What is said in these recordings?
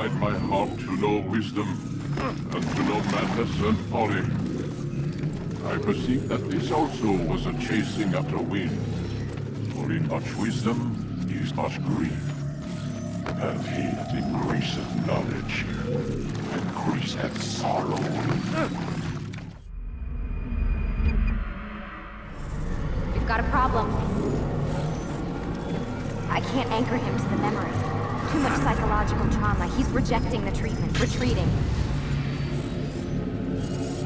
incline my heart to know wisdom, and to know madness and folly. I perceive that this also was a chasing after wind. For in much wisdom is much grief. And he that increaseth knowledge increaseth sorrow. We've got a problem. I can't anchor him to the memory. Too much psychological trauma. He's rejecting the treatment, retreating.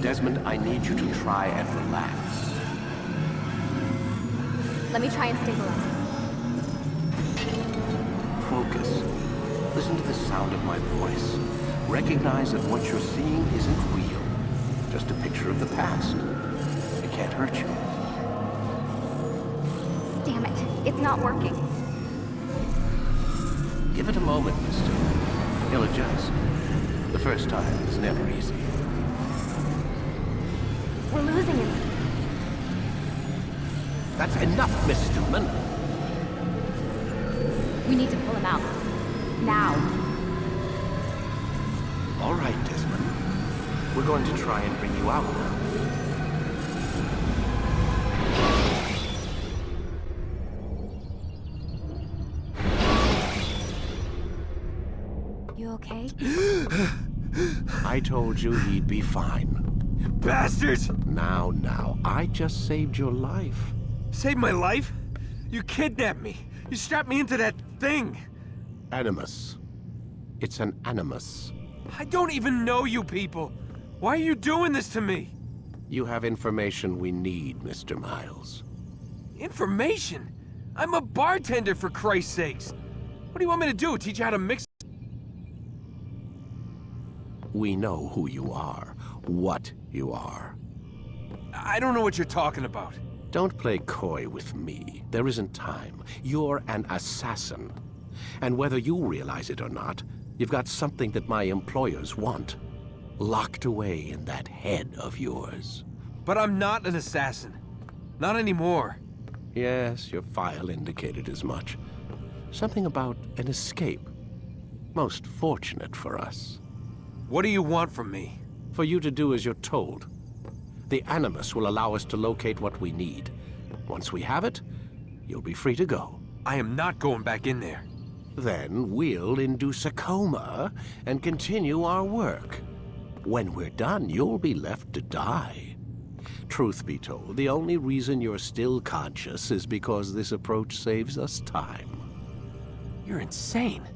Desmond, I need you to try and relax. Let me try and stabilize him. Focus. Listen to the sound of my voice. Recognize that what you're seeing isn't real. Just a picture of the past. It can't hurt you. Damn it. It's not working. Give it a moment, mister. He'll adjust. The first time is never easy. We're losing him. That's enough, Miss Stillman. We need to pull him out. Now. All right, Desmond. We're going to try and bring you out now. You okay? I told you he'd be fine. Bastards! Now, I just saved your life. Saved my life? You kidnapped me. You strapped me into that thing. Animus. It's an animus. I don't even know you people. Why are you doing this to me? You have information we need, Mr. Miles. Information? I'm a bartender, for Christ's sakes. What do you want me to do? Teach you how to mix? We know who you are, what you are. I don't know what you're talking about. Don't play coy with me. There isn't time. You're an assassin. And whether you realize it or not, you've got something that my employers want. Locked away in that head of yours. But I'm not an assassin. Not anymore. Yes, your file indicated as much. Something about an escape. Most fortunate for us. What do you want from me? For you to do as you're told. The Animus will allow us to locate what we need. Once we have it, you'll be free to go. I am not going back in there. Then we'll induce a coma and continue our work. When we're done, you'll be left to die. Truth be told, the only reason you're still conscious is because this approach saves us time. You're insane.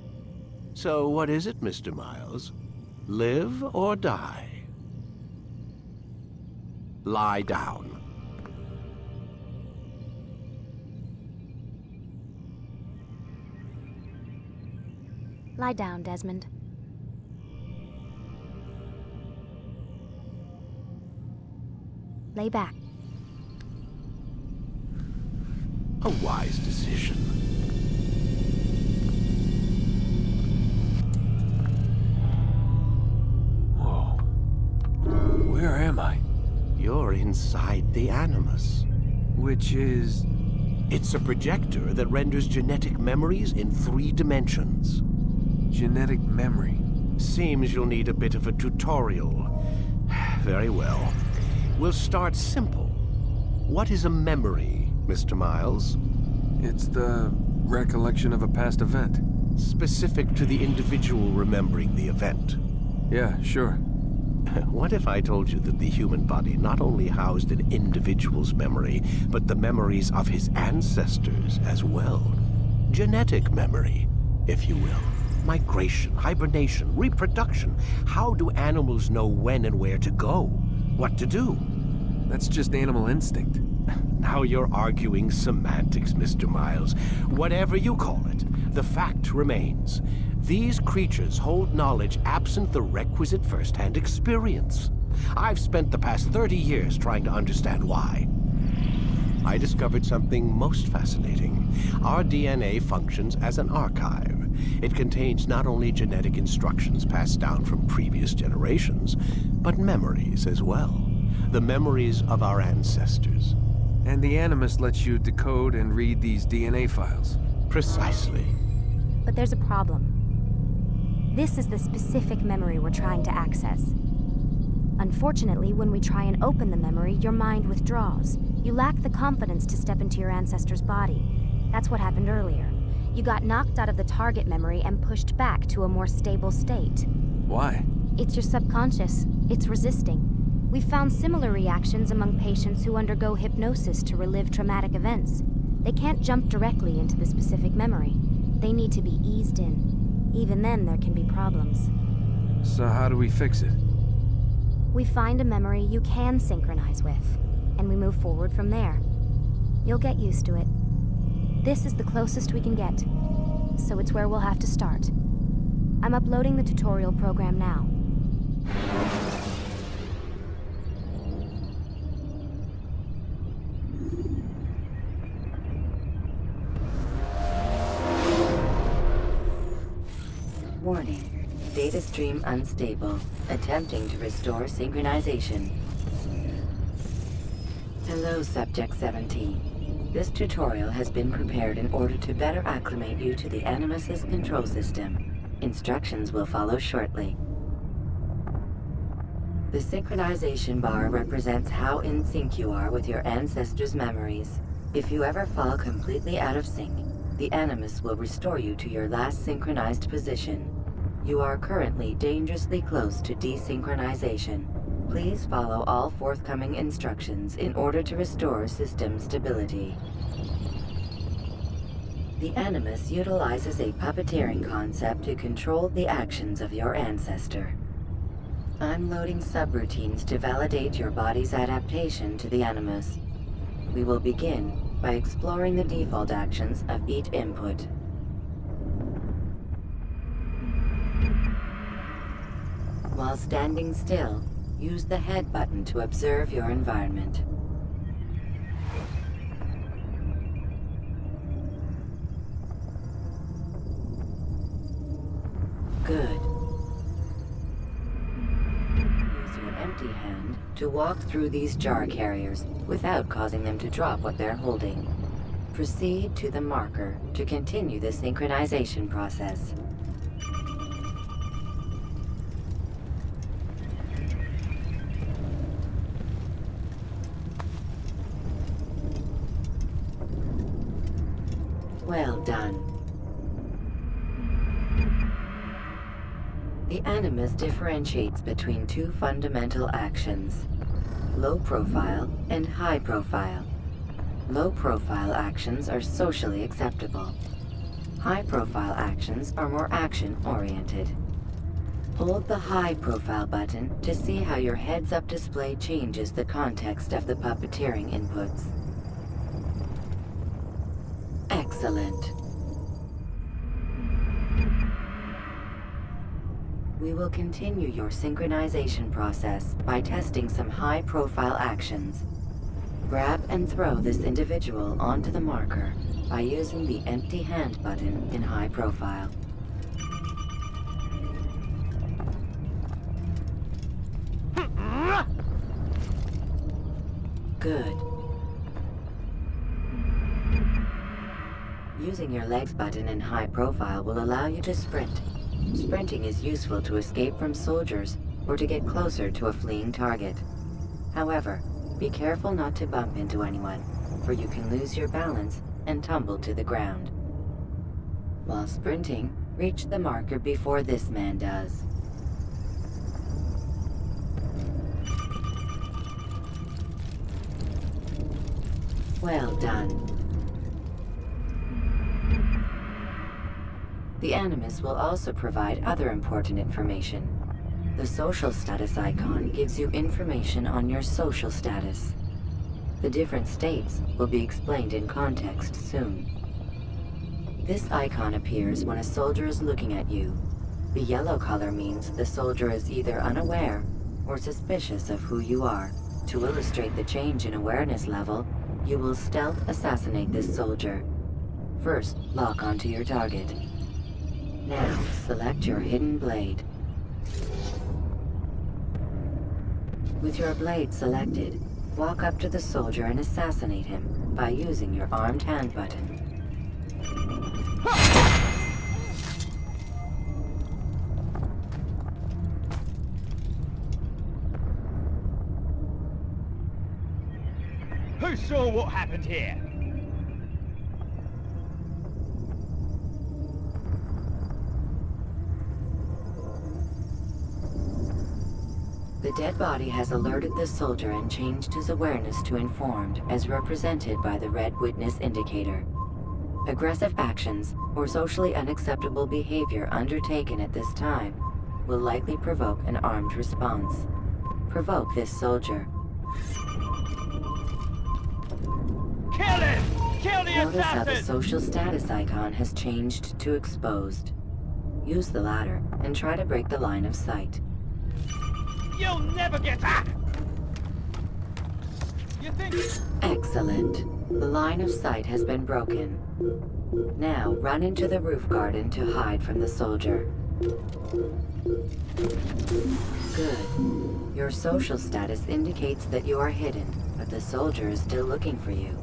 So what is it, Mr. Miles? Live or die? Lie down. Lie down, Desmond. Lay back. A wise decision. Whoa. Where am I? You're inside the Animus. Which is... It's a projector that renders genetic memories in 3 dimensions. genetic memory. Seems you'll need a bit of a tutorial. Very well. We'll start simple. What is a memory, Mr. Miles? It's the recollection of a past event. Specific to the individual remembering the event. Yeah, sure. What if I told you that the human body not only housed an individual's memory, but the memories of his ancestors as well? Genetic memory, if you will. Migration, hibernation, reproduction. How do animals know when and where to go? What to do? That's just animal instinct. Now you're arguing semantics, Mr. Miles. Whatever you call it, the fact remains. These creatures hold knowledge absent the requisite first-hand experience. I've spent the past 30 years trying to understand why. I discovered something most fascinating. Our DNA functions as an archive. It contains not only genetic instructions passed down from previous generations, but memories as well. The memories of our ancestors. And the Animus lets you decode and read these DNA files. Precisely. But there's a problem. This is the specific memory we're trying to access. Unfortunately, when we try and open the memory, your mind withdraws. You lack the confidence to step into your ancestor's body. That's what happened earlier. You got knocked out of the target memory and pushed back to a more stable state. Why? It's your subconscious. It's resisting. We've found similar reactions among patients who undergo hypnosis to relive traumatic events. They can't jump directly into the specific memory. They need to be eased in. Even then, there can be problems. So how do we fix it? We find a memory you can synchronize with, and we move forward from there. You'll get used to it. This is the closest we can get, so it's where we'll have to start. I'm uploading the tutorial program now. Warning. Data stream unstable. Attempting to restore synchronization. Hello, Subject 17. This tutorial has been prepared in order to better acclimate you to the Animus's control system. Instructions will follow shortly. The synchronization bar represents how in sync you are with your ancestors' memories. If you ever fall completely out of sync, the Animus will restore you to your last synchronized position. You are currently dangerously close to desynchronization. Please follow all forthcoming instructions in order to restore system stability. The Animus utilizes a puppeteering concept to control the actions of your ancestor. I'm loading subroutines to validate your body's adaptation to the Animus. We will begin by exploring the default actions of each input. While standing still, use the head button to observe your environment. Good. Use your empty hand to walk through these jar carriers without causing them to drop what they're holding. Proceed to the marker to continue the synchronization process. Well done. The Animus differentiates between two fundamental actions: low profile and high profile. Low profile actions are socially acceptable. High profile actions are more action-oriented. Hold the high profile button to see how your heads-up display changes the context of the puppeteering inputs. Excellent. We will continue your synchronization process by testing some high-profile actions. Grab and throw this individual onto the marker by using the empty hand button in high profile. Good. Using your legs button in high profile will allow you to sprint. Sprinting is useful to escape from soldiers or to get closer to a fleeing target. However, be careful not to bump into anyone, for you can lose your balance and tumble to the ground. While sprinting, reach the marker before this man does. Well done. The Animus will also provide other important information. The social status icon gives you information on your social status. The different states will be explained in context soon. This icon appears when a soldier is looking at you. The yellow color means the soldier is either unaware or suspicious of who you are. To illustrate the change in awareness level, you will stealth assassinate this soldier. First, lock onto your target. Now, select your hidden blade. With your blade selected, walk up to the soldier and assassinate him by using your armed hand button. Who saw what happened here? The dead body has alerted the soldier and changed his awareness to informed, as represented by the red witness indicator. Aggressive actions or socially unacceptable behavior undertaken at this time will likely provoke an armed response. Provoke this soldier. Kill him! Kill the Notice how the assassin! social status icon has changed to exposed. Use the latter and try to break the line of sight. You'll never get back! You think... Excellent. The line of sight has been broken. Now run into the roof garden to hide from the soldier. Good. Your social status indicates that you are hidden, but the soldier is still looking for you.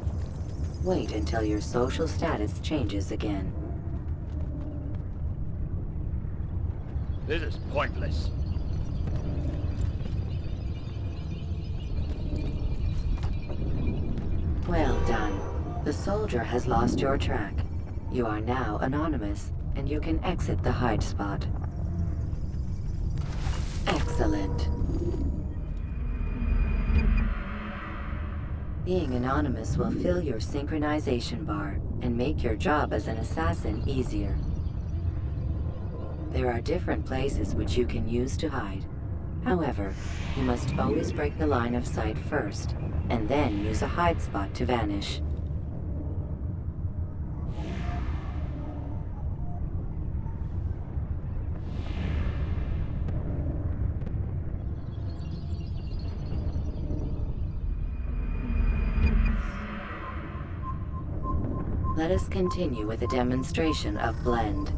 Wait until your social status changes again. This is pointless. Well done. The soldier has lost your track. You are now anonymous, and you can exit the hide spot. Excellent. Being anonymous will fill your synchronization bar and make your job as an assassin easier. There are different places which you can use to hide. However, you must always break the line of sight first, and then use a hide spot to vanish. Let us continue with a demonstration of Blend.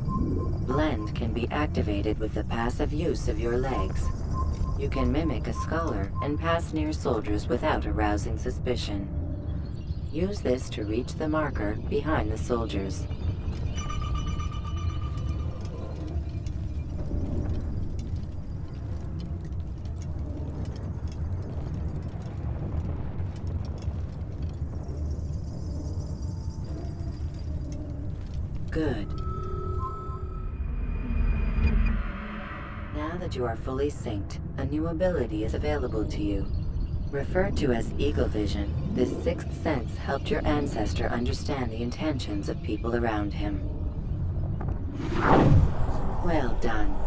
Blend can be activated with the passive use of your legs. You can mimic a scholar and pass near soldiers without arousing suspicion. Use this to reach the marker behind the soldiers. Good. Now that you are fully synced, a new ability is available to you. Referred to as Eagle Vision, this sixth sense helped your ancestor understand the intentions of people around him. Well done.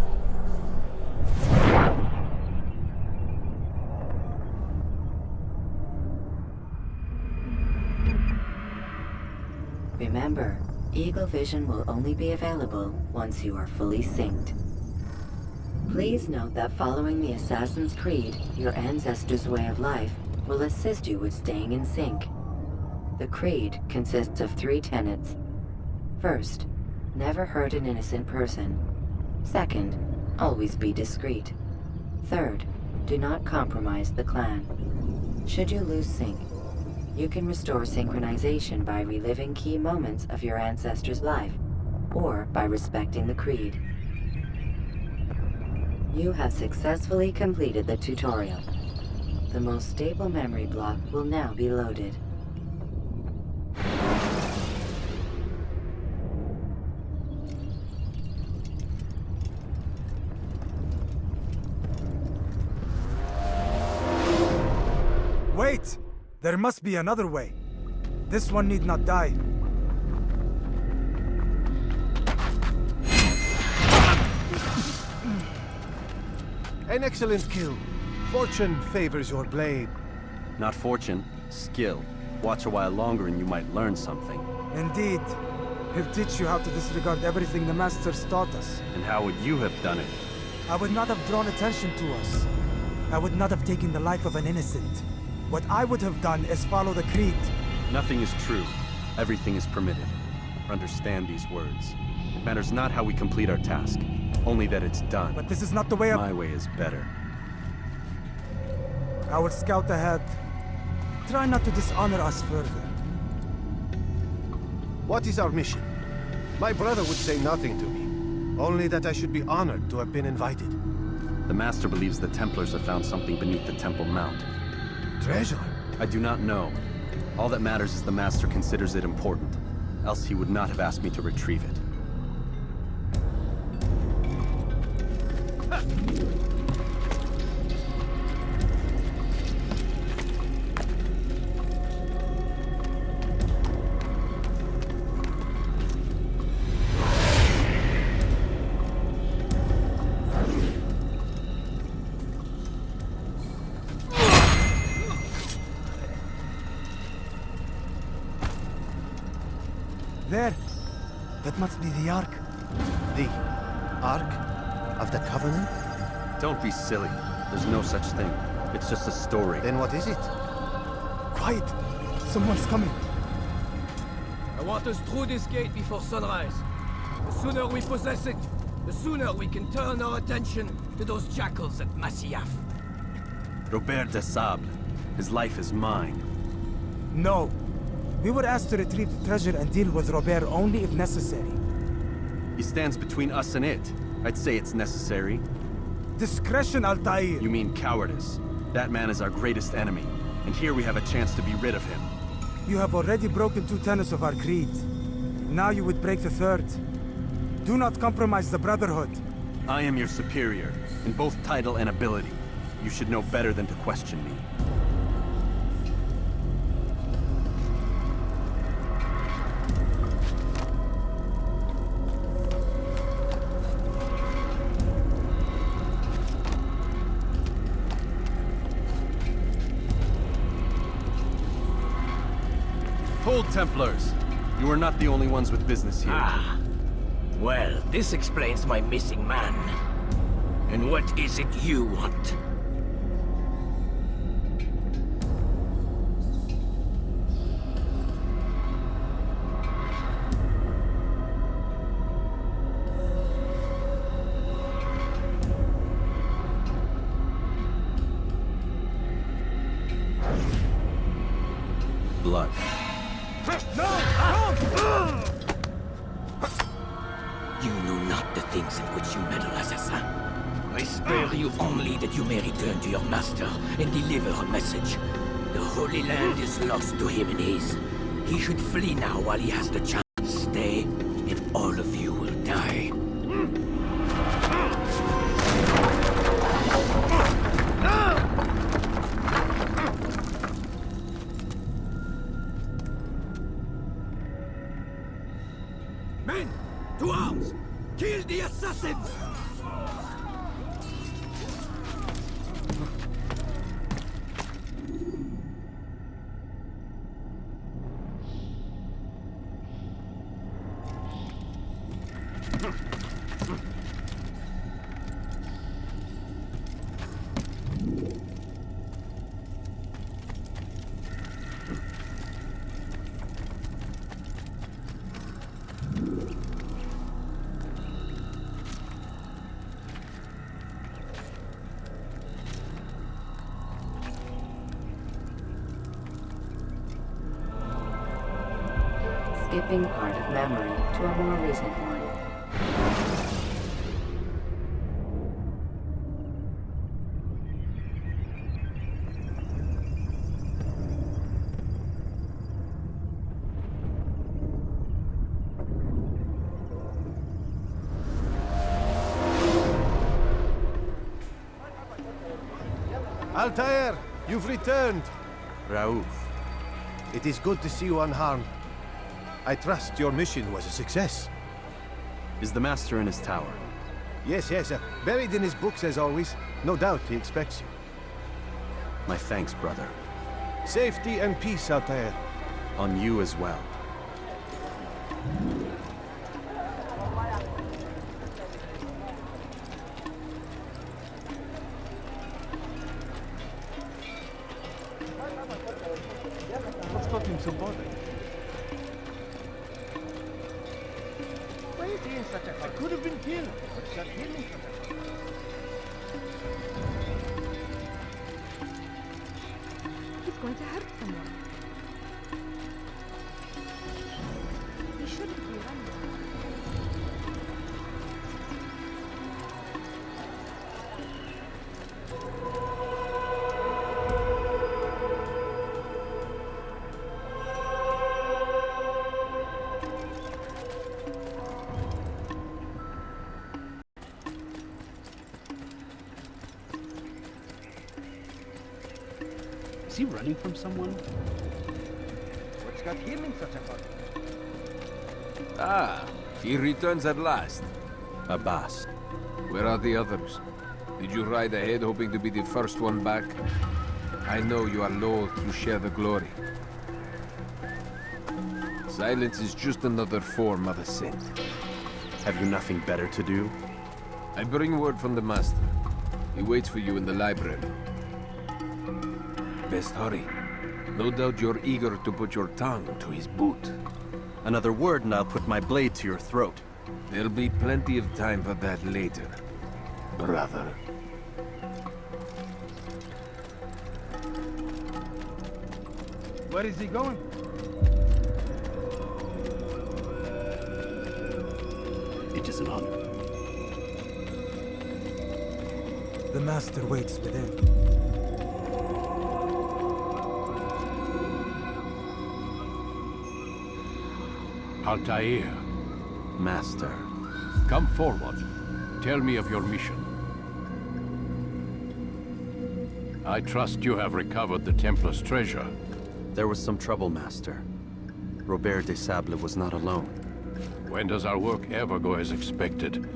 Remember, Eagle Vision will only be available once you are fully synced. Please note that following the Assassin's Creed, your ancestors' way of life, will assist you with staying in sync. The Creed consists of 3 tenets. First, never hurt an innocent person. Second, always be discreet. Third, do not compromise the clan. Should you lose sync, you can restore synchronization by reliving key moments of your ancestor's life, or by respecting the Creed. You have successfully completed the tutorial. The most stable memory block will now be loaded. Wait! There must be another way. This one need not die. An excellent kill. Fortune favors your blade. Not fortune, skill. Watch a while longer and you might learn something. Indeed. He'll teach you how to disregard everything the Masters taught us. And how would you have done it? I would not have drawn attention to us. I would not have taken the life of an innocent. What I would have done is follow the Creed. Nothing is true. Everything is permitted. Understand these words. It matters not how we complete our task, only that it's done. But this is not the way of... My way is better. I will scout ahead. Try not to dishonor us further. What is our mission? My brother would say nothing to me. Only that I should be honored to have been invited. The Master believes the Templars have found something beneath the Temple Mount. Treasure? I do not know, All that matters is the Master considers it important. Else he would not have asked me to retrieve it. There! That must be the Ark. The Ark of the Covenant? Don't be silly. There's no such thing. It's just a story. Then what is it? Quiet! Someone's coming. I want us through this gate before sunrise. The sooner we possess it, the sooner we can turn our attention to those jackals at Masyaf. Robert de Sable. His life is mine. No. We were asked to retrieve the treasure and deal with Robert only if necessary. He stands between us and it. I'd say it's necessary. Discretion, Altair! You mean cowardice. That man is our greatest enemy, and here we have a chance to be rid of him. You have already broken 2 tenets of our creed. Now you would break the 3rd. Do not compromise the Brotherhood. I am your superior, in both title and ability. You should know better than to question me. Hold, Templars! You are not the only ones with business here. Ah. Well, this explains my missing man. And what is it you want? Blood. You know not the things in which you meddle, assassin. I spare you only that you may return to your master and deliver a message. The Holy Land is lost to him and his. He should flee now while he has the chance. Stay, and all of you will die. Men, to arms! Kill the assassins! Skipping part of memory to a more recent one. Altair, you've returned. Raouf. It is good to see you unharmed. I trust your mission was a success. Is the Master in his tower? Yes, buried in his books as always. No doubt he expects you. My thanks, brother. Safety and peace, Altair. On you as well. What's causing some bother? Why is he in such a... I could have been killed, but shut him in such a... He's going to hurt someone. He shouldn't be running. Is he running from someone? What's got him in such a hurry? Ah, he returns at last. Abbas. Where are the others? Did you ride ahead hoping to be the first one back? I know you are loath to share the glory. Silence is just another form of assent. Have you nothing better to do? I bring word from the Master. He waits for you in the library. Best hurry. No doubt you're eager to put your tongue to his boot. Another word and I'll put my blade to your throat. There'll be plenty of time for that later, brother. Where is he going? It is an honor. The Master waits within. Altair, Master. come forward. Tell me of your mission. I trust you have recovered the Templar's treasure. There was some trouble, Master. Robert de Sable was not alone. When does our work ever go as expected?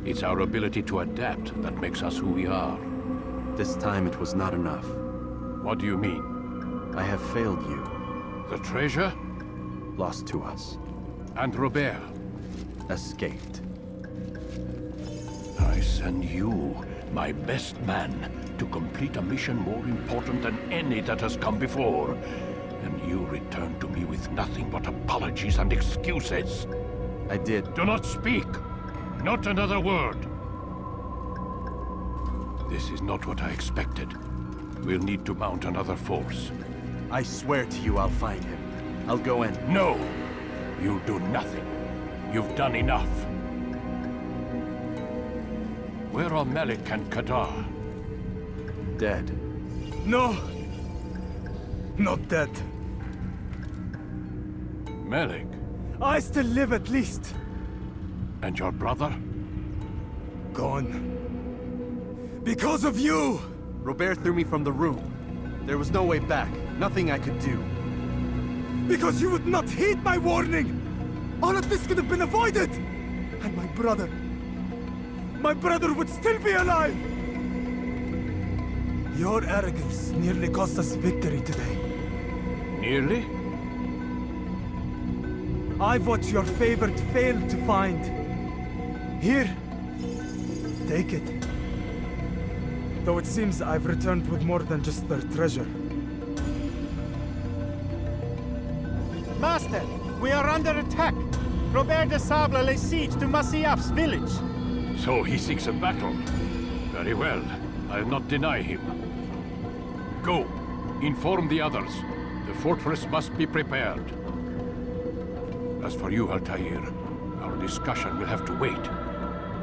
It's our ability to adapt that makes us who we are. This time it was not enough. What do you mean? I have failed you. The treasure? Lost to us. And Robert? Escaped. I send you, my best man, to complete a mission more important than any that has come before. And you return to me with nothing but apologies and excuses. I did. Do not speak! Not another word! This is not what I expected. We'll need to mount another force. I swear to you I'll find him. I'll go in. No! You'll do nothing. You've done enough. Where are Malik and Kadar? Dead. No! Not dead. Malik? I still live at least. And your brother? Gone. Because of you! Robert threw me from the room. There was no way back. Nothing I could do. Because you would not heed my warning! All of this could have been avoided! And my brother would still be alive! Your arrogance nearly cost us victory today. Nearly? I've what your favorite failed to find. Here, take it. Though it seems I've returned with more than just their treasure. Master, we are under attack. Robert de Sable lays siege to Masyaf's village. So he seeks a battle. Very well. I'll not deny him. Go. Inform the others. The fortress must be prepared. As for you, Altair, our discussion will have to wait.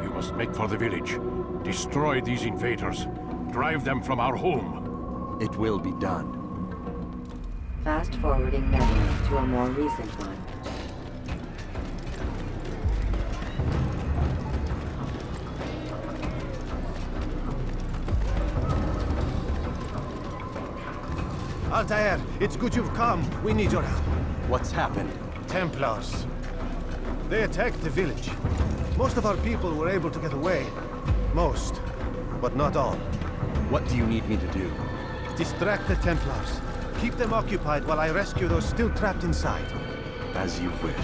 You must make for the village. Destroy these invaders. Drive them from our home. It will be done. Fast-forwarding memory to a more recent one. Altair, it's good you've come. We need your help. What's happened? Templars. They attacked the village. Most of our people were able to get away. Most, but not all. What do you need me to do? Distract the Templars. Keep them occupied while I rescue those still trapped inside. As you wish.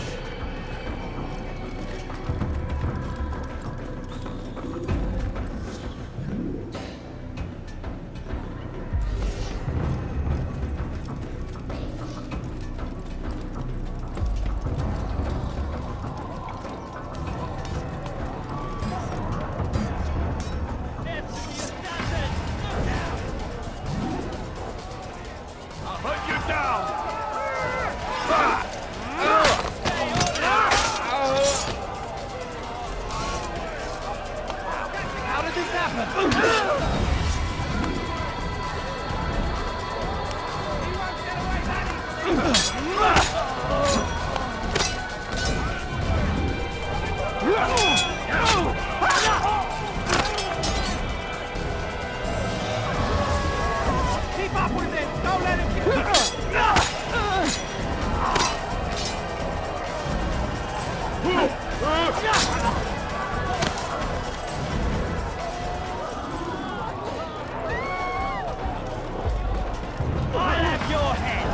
I'll have your head!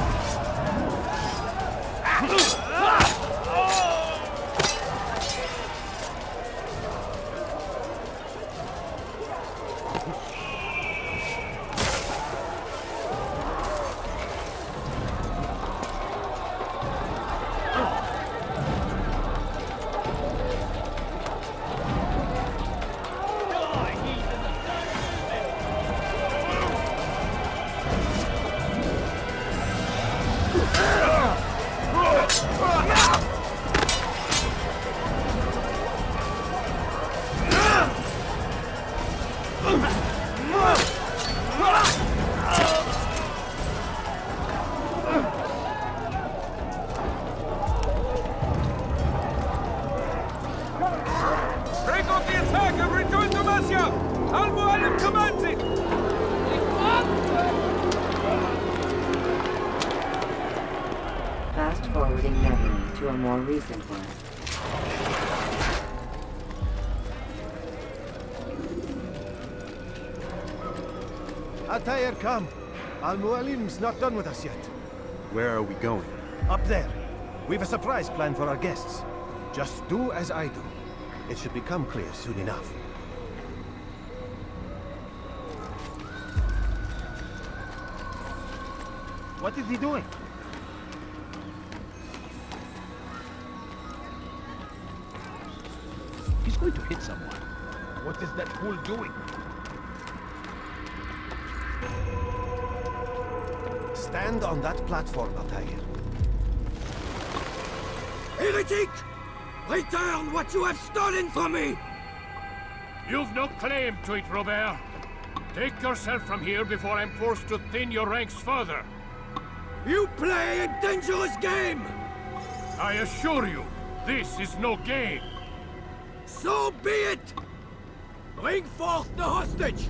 Break off the attack and return to Masya! Al-Mualim commands it! Fast forwarding memory to a more recent one. Altair, come. Al-Mualim's not done with us yet. Where are we going? Up there. We've a surprise plan for our guests. Just do as I do. It should become clear soon enough. What is he doing? He's going to hit someone. What is that fool doing? Stand on that platform, Altair. Heretic! Return what you have stolen from me! You've no claim to it, Robert. Take yourself from here before I'm forced to thin your ranks further. You play a dangerous game! I assure you, this is no game. So be it! Bring forth the hostage!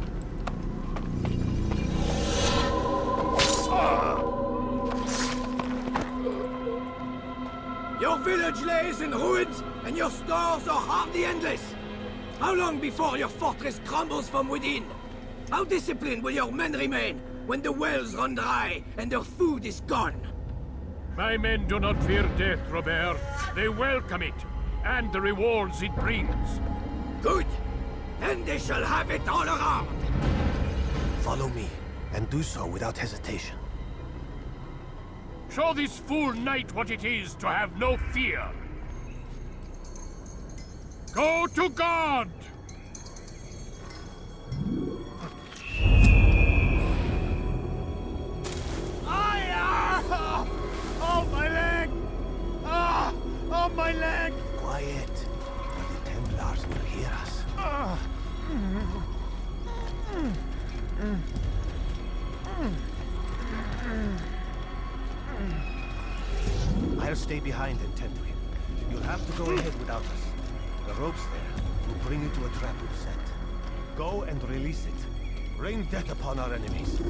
Your village lays in ruins, and your stores are hardly endless. How long before your fortress crumbles from within? How disciplined will your men remain when the wells run dry and their food is gone? My men do not fear death, Robert. They welcome it, and the rewards it brings. Good. Then they shall have it all around. Follow me, and do so without hesitation. Show this fool knight what it is to have no fear. Go to God! Oh, my leg! Ah! Oh, my leg! Quiet, or the Templars will hear us. I'll stay behind and tend to him. You'll have to go ahead without us. The ropes there will bring you to a trap we've set. Go and release it. Rain death upon our enemies.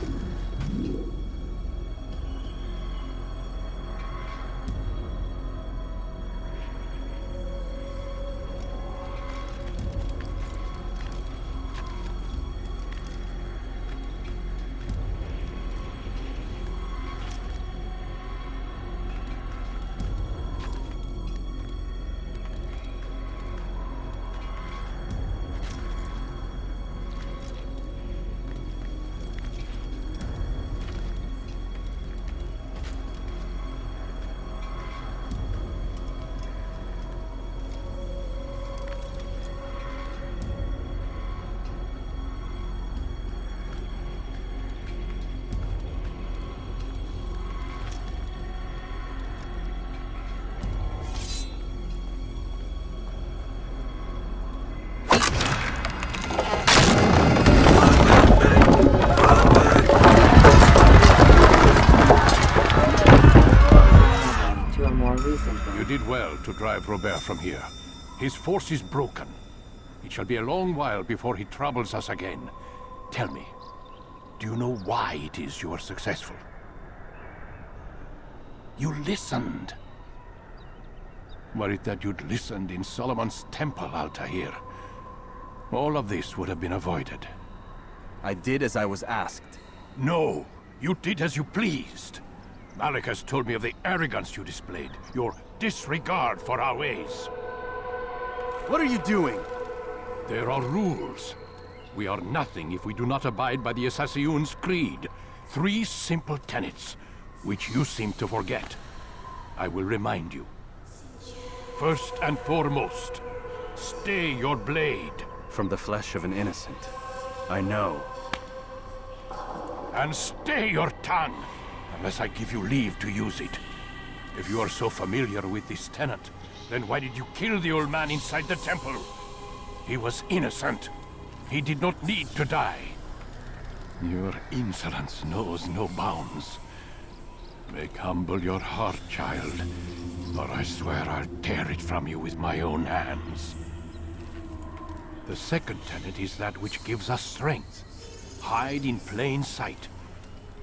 You did well to drive Robert from here. His force is broken. It shall be a long while before he troubles us again. Tell me, do you know why it is you are successful? You listened. Were it that you'd listened in Solomon's temple, Altair, all of this would have been avoided. I did as I was asked. No, You did as you pleased. Malik has told me of the arrogance you displayed, your disregard for our ways. What are you doing? There are rules. We are nothing if we do not abide by the Assassin's creed. 3 simple tenets, which you seem to forget. I will remind you. First and foremost, stay your blade. From the flesh of an innocent. I know. And stay your tongue, unless I give you leave to use it. If you are so familiar with this tenet, then why did you kill the old man inside the temple? He was innocent. He did not need to die. Your insolence knows no bounds. Make humble your heart, child, or I swear I'll tear it from you with my own hands. The second tenet is that which gives us strength. Hide in plain sight.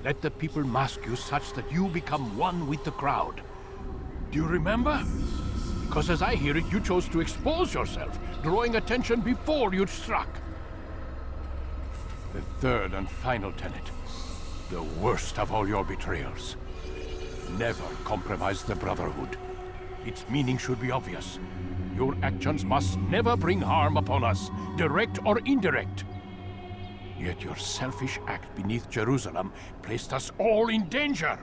Let the people mask you such that you become one with the crowd. Do you remember? Because as I hear it, you chose to expose yourself, drawing attention before you'd struck. The third and final tenet, the worst of all your betrayals. Never compromise the Brotherhood. Its meaning should be obvious. Your actions must never bring harm upon us, direct or indirect. Yet your selfish act beneath Jerusalem placed us all in danger.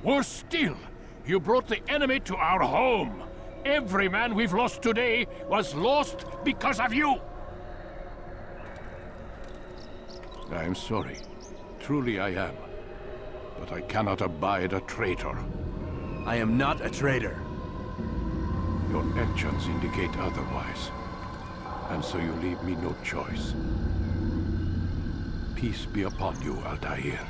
Worse still, you brought the enemy to our home. Every man we've lost today was lost because of you. I am sorry. Truly I am. But I cannot abide a traitor. I am not a traitor. Your actions indicate otherwise. And so you leave me no choice. Peace be upon you, Altair.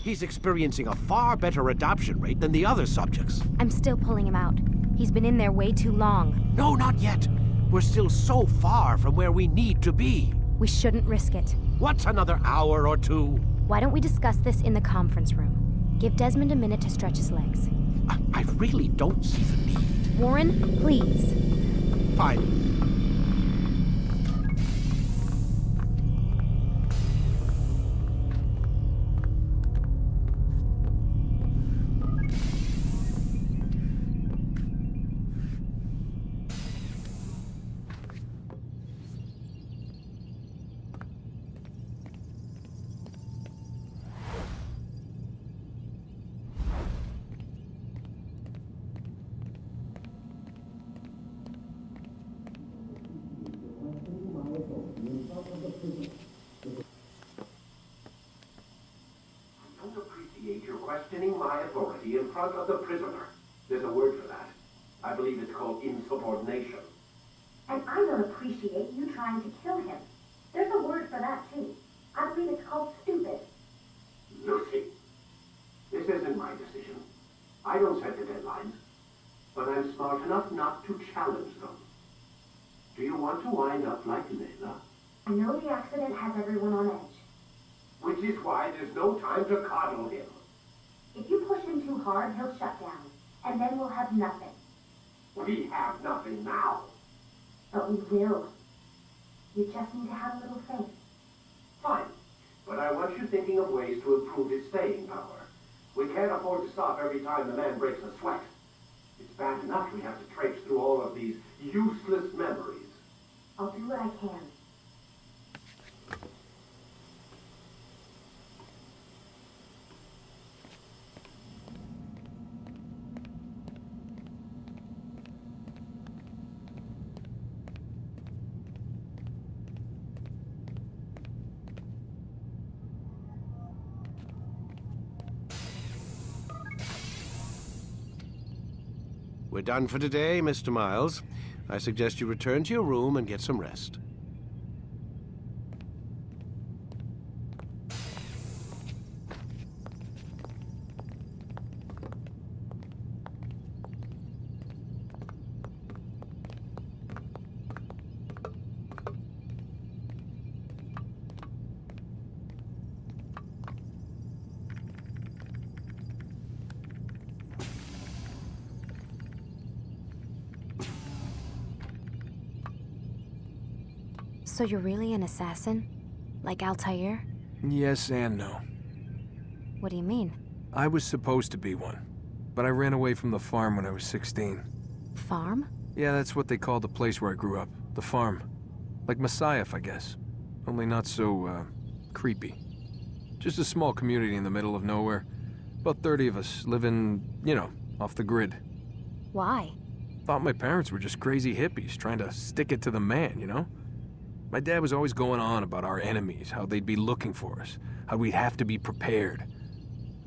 He's experiencing a far better adoption rate than the other subjects. I'm still pulling him out. He's been in there way too long. No, not yet. We're still so far from where we need to be. We shouldn't risk it. What's another hour or 2? Why don't we discuss this in the conference room? Give Desmond a minute to stretch his legs. I really don't see the need. Warren, please. Fine. Questioning my authority in front of the prisoner. There's a word for that. I believe it's called insubordination. And I don't appreciate you trying to kill him. There's a word for that, too. I believe it's called stupid. Lucy, this isn't my decision. I don't set the deadlines. But I'm smart enough not to challenge them. Do you want to wind up like Layla? I know the accident has everyone on edge. Which is why there's no time to coddle him. If you push him too hard, he'll shut down. And then we'll have nothing. We have nothing now. But we will. You just need to have a little faith. Fine. But I want you thinking of ways to improve his staying power. We can't afford to stop every time the man breaks a sweat. It's bad enough we have to traipse through all of these useless memories. I'll do what I can. We're done for today, Mr. Miles. I suggest you return to your room and get some rest. So you're really an assassin? Like Altair? Yes and no. What do you mean? I was supposed to be one, but I ran away from the farm when I was 16. Farm? Yeah, that's what they called the place where I grew up. The farm. Like Messiah, I guess. Only not so, creepy. Just a small community in the middle of nowhere. About 30 of us living, you know, off the grid. Why? Thought my parents were just crazy hippies trying to stick it to the man, you know? My dad was always going on about our enemies, how they'd be looking for us, how we'd have to be prepared.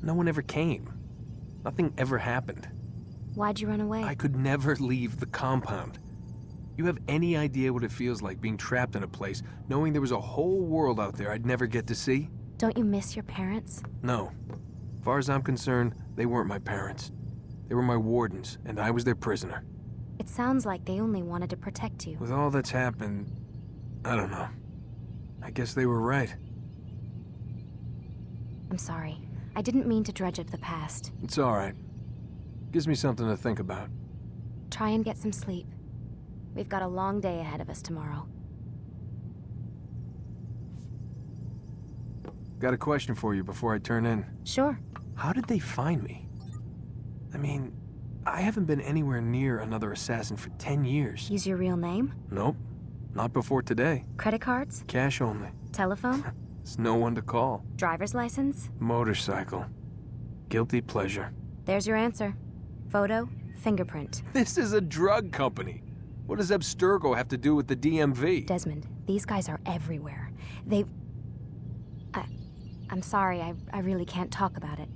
No one ever came. Nothing ever happened. Why'd you run away? I could never leave the compound. You have any idea what it feels like being trapped in a place, knowing there was a whole world out there I'd never get to see? Don't you miss your parents? No. As far as I'm concerned, they weren't my parents. They were my wardens, and I was their prisoner. It sounds like they only wanted to protect you. With all that's happened, I don't know. I guess they were right. I'm sorry. I didn't mean to dredge up the past. It's all right. Gives me something to think about. Try and get some sleep. We've got a long day ahead of us tomorrow. Got a question for you before I turn in. Sure. How did they find me? I mean, I haven't been anywhere near another assassin for 10 years. Use your real name? Nope. Not before today. Credit cards? Cash only. Telephone? There's no one to call. Driver's license? Motorcycle. Guilty pleasure. There's your answer. Photo, fingerprint. This is a drug company. What does Abstergo have to do with the DMV? Desmond, these guys are everywhere. I'm sorry, I really can't talk about it.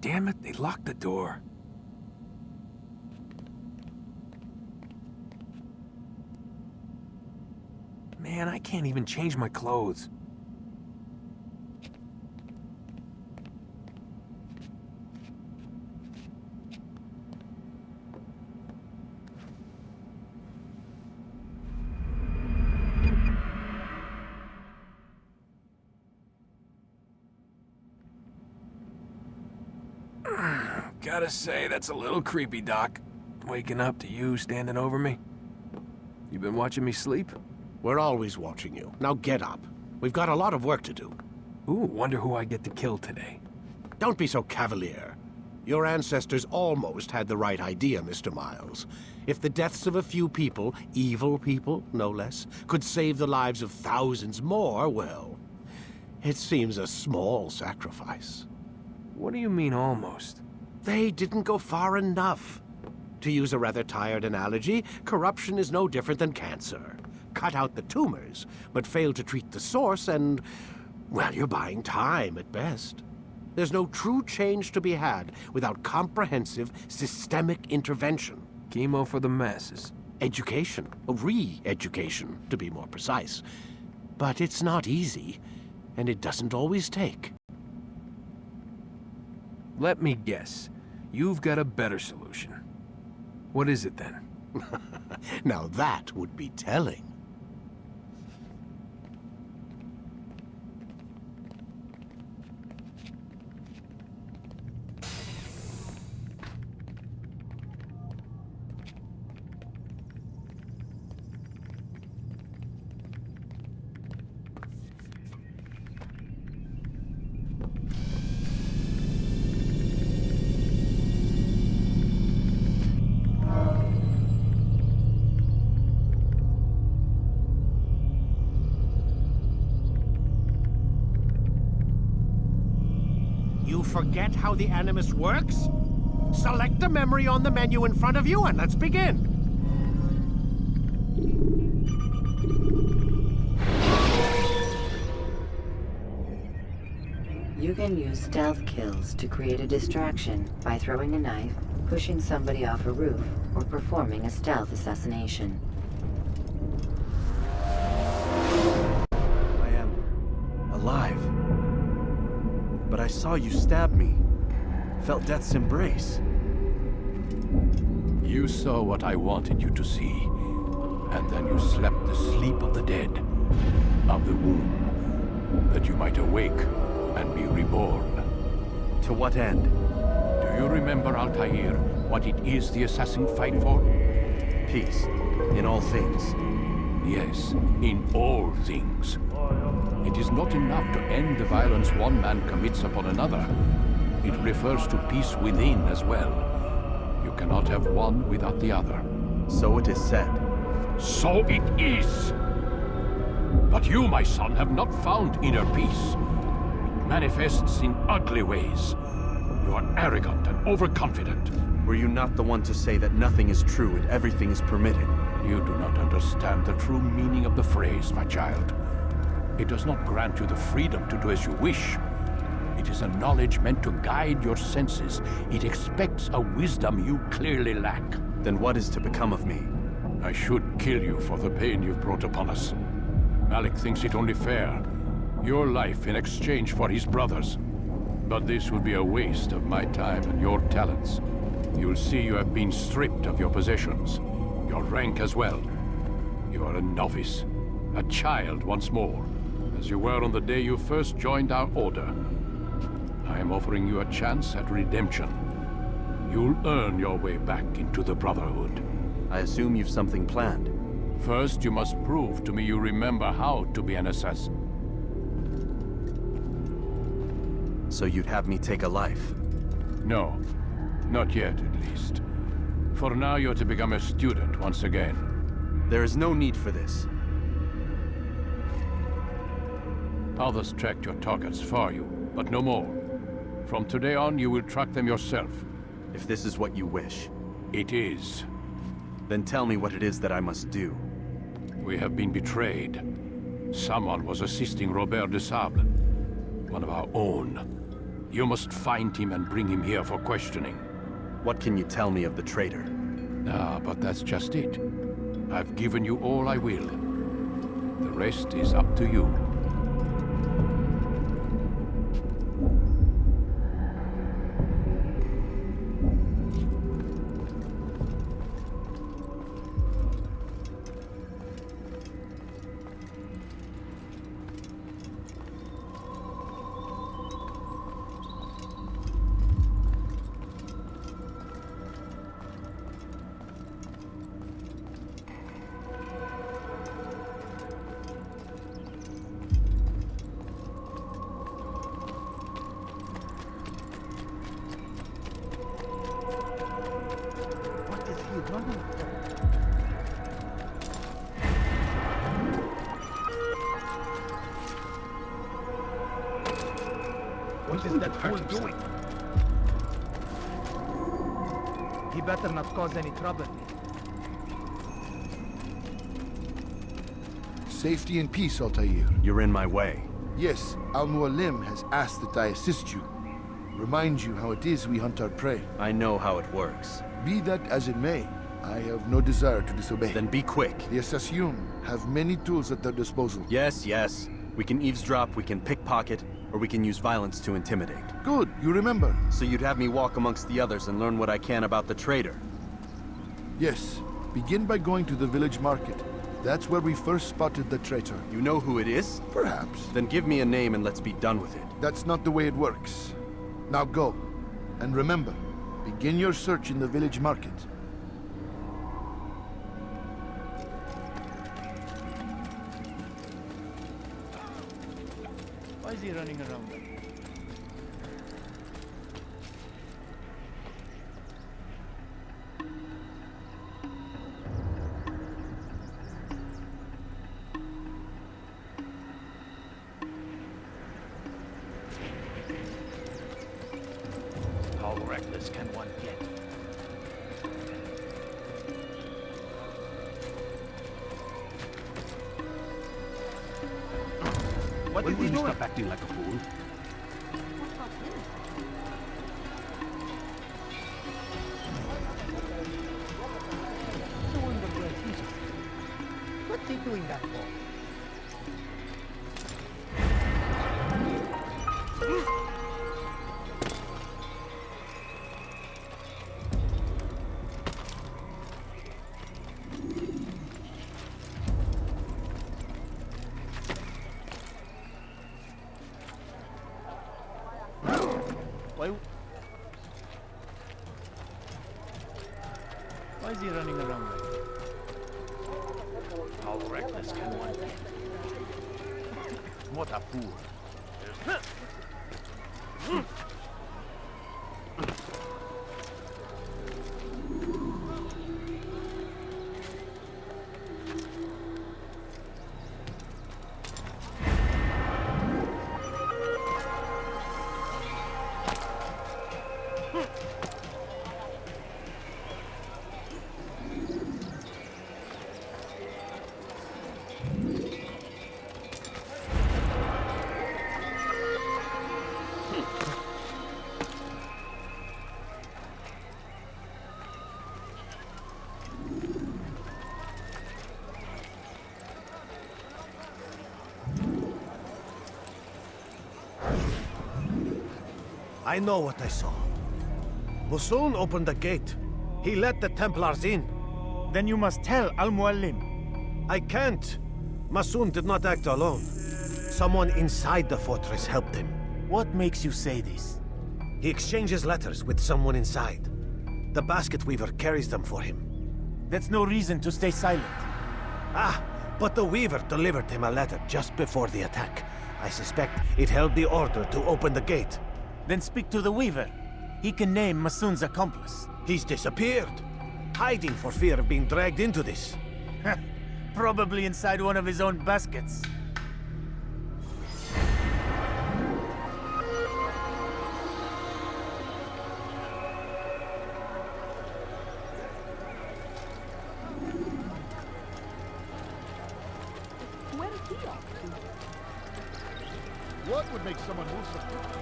Damn it, they locked the door. Man, I can't even change my clothes. Gotta say, that's a little creepy, Doc. Waking up to you standing over me. You been watching me sleep? We're always watching you. Now get up. We've got a lot of work to do. Ooh, wonder who I get to kill today. Don't be so cavalier. Your ancestors almost had the right idea, Mr. Miles. If the deaths of a few people, evil people, no less, could save the lives of thousands more, well, it seems a small sacrifice. What do you mean, almost? They didn't go far enough. To use a rather tired analogy, corruption is no different than cancer. Cut out the tumors, but fail to treat the source and, well, you're buying time at best. There's no true change to be had without comprehensive, systemic intervention. Chemo for the masses. Education. Re-education, to be more precise. But it's not easy, and it doesn't always take. Let me guess. You've got a better solution. What is it, then? Now that would be telling. Forget how the Animus works? Select a memory on the menu in front of you and let's begin. You can use stealth kills to create a distraction by throwing a knife, pushing somebody off a roof, or performing a stealth assassination. I am alive. But I saw you stab me. Felt death's embrace. You saw what I wanted you to see, and then you slept the sleep of the dead. of the womb, that you might awake and be reborn. To what end? Do you remember, Altair, what it is the assassin fight for? Peace. In all things. Yes, in all things. It is not enough to end the violence one man commits upon another. It refers to peace within as well. You cannot have one without the other. So it is said. So it is! But you, my son, have not found inner peace. It manifests in ugly ways. You are arrogant and overconfident. Were you not the one to say that nothing is true and everything is permitted? You do not understand the true meaning of the phrase, my child. It does not grant you the freedom to do as you wish. It is a knowledge meant to guide your senses. It expects a wisdom you clearly lack. Then what is to become of me? I should kill you for the pain you've brought upon us. Malik thinks it only fair. Your life in exchange for his brother's. But this would be a waste of my time and your talents. You'll see you have been stripped of your possessions. Your rank as well. You are a novice. A child once more. As you were on the day you first joined our order. I am offering you a chance at redemption. You'll earn your way back into the Brotherhood. I assume you've something planned. First, you must prove to me you remember how to be an assassin. So you'd have me take a life? No. Not yet, at least. For now, you're to become a student once again. There is no need for this. Others tracked your targets for you, but no more. From today on, you will track them yourself. If this is what you wish. It is. Then tell me what it is that I must do. We have been betrayed. Someone was assisting Robert de Sable, one of our own. You must find him and bring him here for questioning. What can you tell me of the traitor? Ah, but that's just it. I've given you all I will. The rest is up to you. What is that fool doing? He better not cause any trouble. Safety and peace, Altair. You're in my way. Yes, Al-Mualim has asked that I assist you. Remind you how it is we hunt our prey. I know how it works. Be that as it may, I have no desire to disobey. Then be quick. The Assassin have many tools at their disposal. Yes, yes. We can eavesdrop, we can pickpocket, or we can use violence to intimidate. Good, you remember. So you'd have me walk amongst the others and learn what I can about the traitor? Yes. Begin by going to the village market. That's where we first spotted the traitor. You know who it is? Perhaps. Then give me a name and let's be done with it. That's not the way it works. Now go. And remember, begin your search in the village market. Why is he running around? How reckless can one get? What is he doing? Stop acting like a fool. I wonder where he's at. What's he doing that for? Why is he running around like that? How reckless can one be? What a fool. I know what I saw. Musun opened the gate. He let the Templars in. Then you must tell Al-Mualim. I can't. Masun did not act alone. Someone inside the fortress helped him. What makes you say this? He exchanges letters with someone inside. The basket weaver carries them for him. That's no reason to stay silent. Ah, but the weaver delivered him a letter just before the attack. I suspect it held the order to open the gate. Then speak to the weaver. He can name Masun's accomplice. He's disappeared. Hiding for fear of being dragged into this. Probably inside one of his own baskets. Where is he off to? What would make someone move so quickly?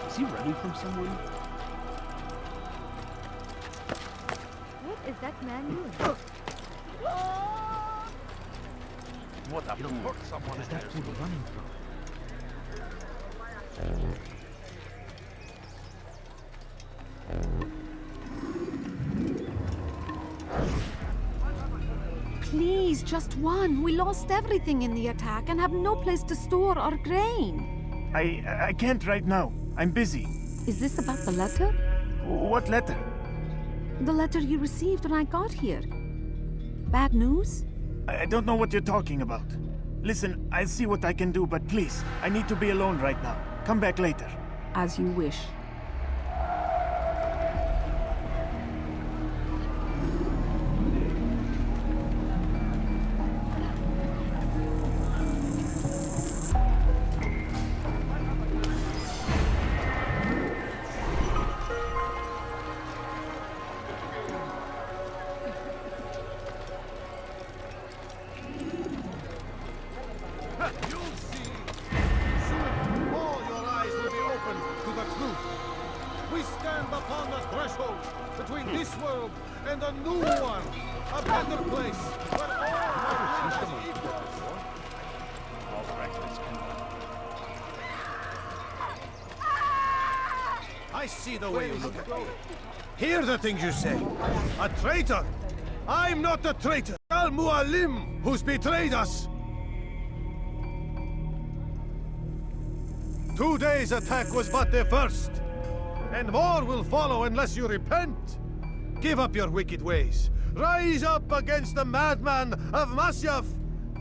Is he running from someone? What is that man doing? What a fool. What is that fool running from? Please, just one. We lost everything in the attack and have no place to store our grain. I can't right now. I'm busy. Is this about the letter? What letter? The letter you received when I got here. Bad news? I don't know what you're talking about. Listen, I'll see what I can do, but please, I need to be alone right now. Come back later. As you wish. I see the way you look at me. Hear the things you say. A traitor! I'm not a traitor! Al-Mualim, who's betrayed us! Today's attack was but the first. And more will follow unless you repent. Give up your wicked ways. Rise up against the madman of Masyaf.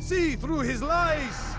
See through his lies.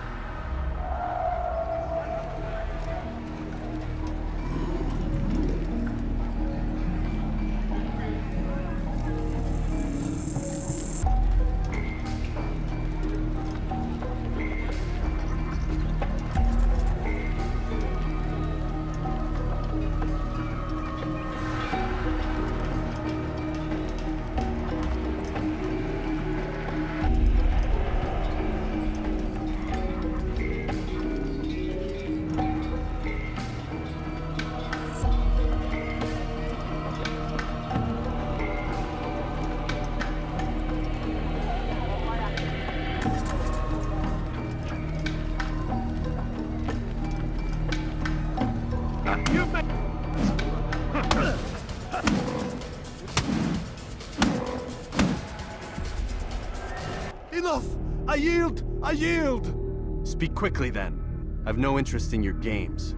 Enough! I yield! I yield! Speak quickly then. I've no interest in your games.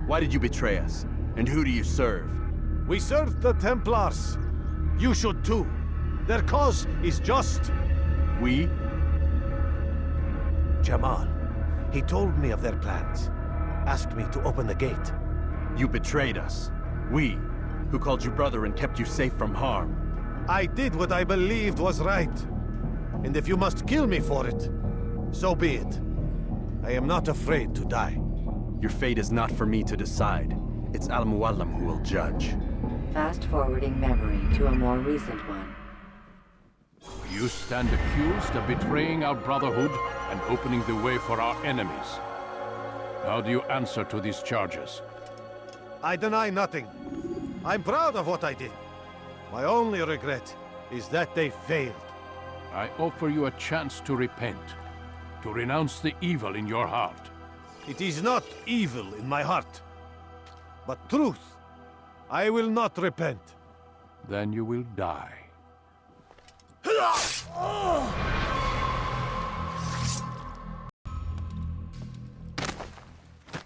Why did you betray us? And who do you serve? We served the Templars. You should too. Their cause is just. We? Jamal. He told me of their plans. Asked me to open the gate. You betrayed us. We, who called you brother and kept you safe from harm. I did what I believed was right. And if you must kill me for it, so be it. I am not afraid to die. Your fate is not for me to decide. It's Al-Mualim who will judge. Fast-forwarding memory to a more recent one. You stand accused of betraying our Brotherhood and opening the way for our enemies. How do you answer to these charges? I deny nothing. I'm proud of what I did. My only regret is that they failed. I offer you a chance to repent, to renounce the evil in your heart. It is not evil in my heart, but truth. I will not repent. Then you will die.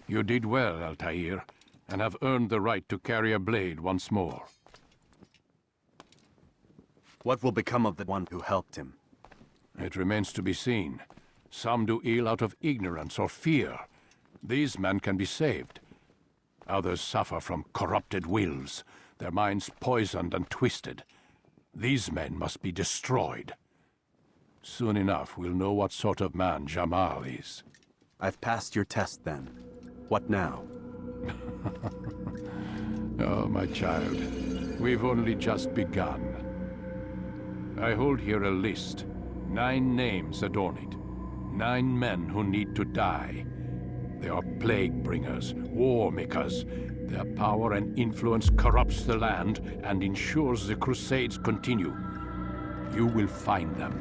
You did well, Altair, and have earned the right to carry a blade once more. What will become of the one who helped him? It remains to be seen. Some do ill out of ignorance or fear. These men can be saved. Others suffer from corrupted wills, their minds poisoned and twisted. These men must be destroyed. Soon enough, we'll know what sort of man Jamal is. I've passed your test then. What now? Oh, my child. We've only just begun. I hold here a list. 9 names adorn it. 9 men who need to die. They are plague bringers, war makers. Their power and influence corrupts the land and ensures the Crusades continue. You will find them.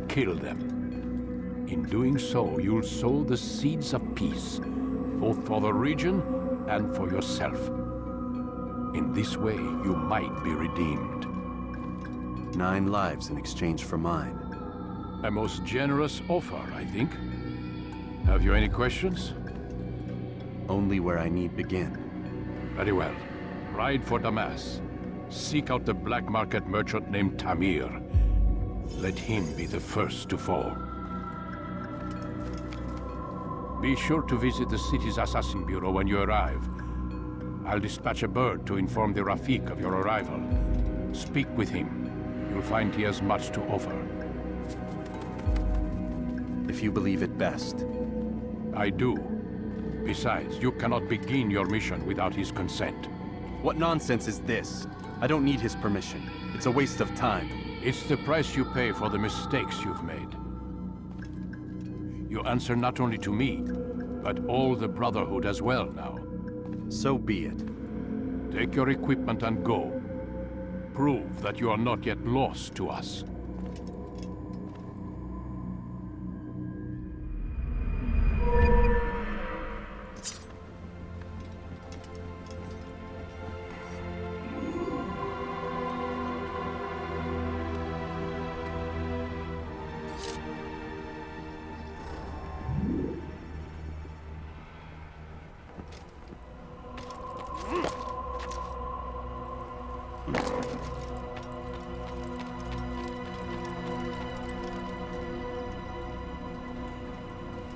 Kill them. In doing so, you'll sow the seeds of peace, both for the region and for yourself. In this way, you might be redeemed. 9 lives in exchange for mine. A most generous offer, I think. Have you any questions? Only where I need begin. Very well. Ride for Damas. Seek out the black market merchant named Tamir. Let him be the first to fall. Be sure to visit the city's assassin bureau when you arrive. I'll dispatch a bird to inform the Rafik of your arrival. Speak with him. You'll find he has much to offer. If you believe it best. I do. Besides, you cannot begin your mission without his consent. What nonsense is this? I don't need his permission. It's a waste of time. It's the price you pay for the mistakes you've made. You answer not only to me, but all the Brotherhood as well now. So be it. Take your equipment and go. Prove that you are not yet lost to us.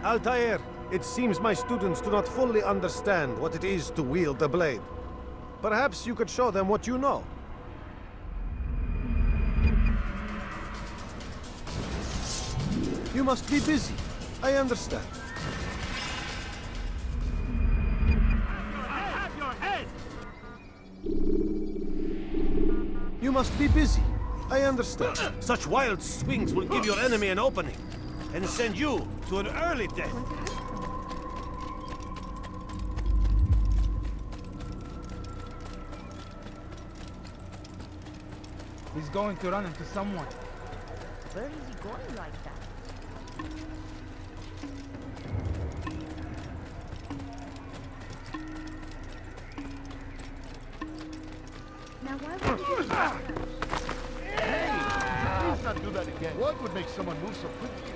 Altair, it seems my students do not fully understand what it is to wield the blade. Perhaps you could show them what you know. You must be busy. I understand. You must be busy. I understand. Such wild swings will give your enemy an opening and send you to an early death. He's going to run into someone. Where is he going like that? Now why would you do that? Hey! Please not do that again. What would make someone move so quickly?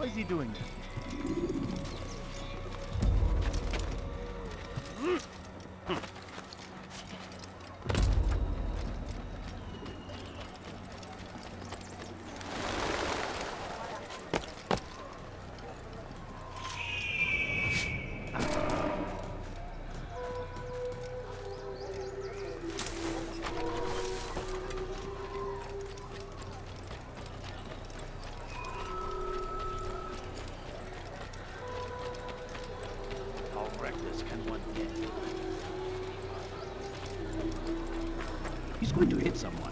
Why is he doing that? How reckless can one get? He's going to hit someone.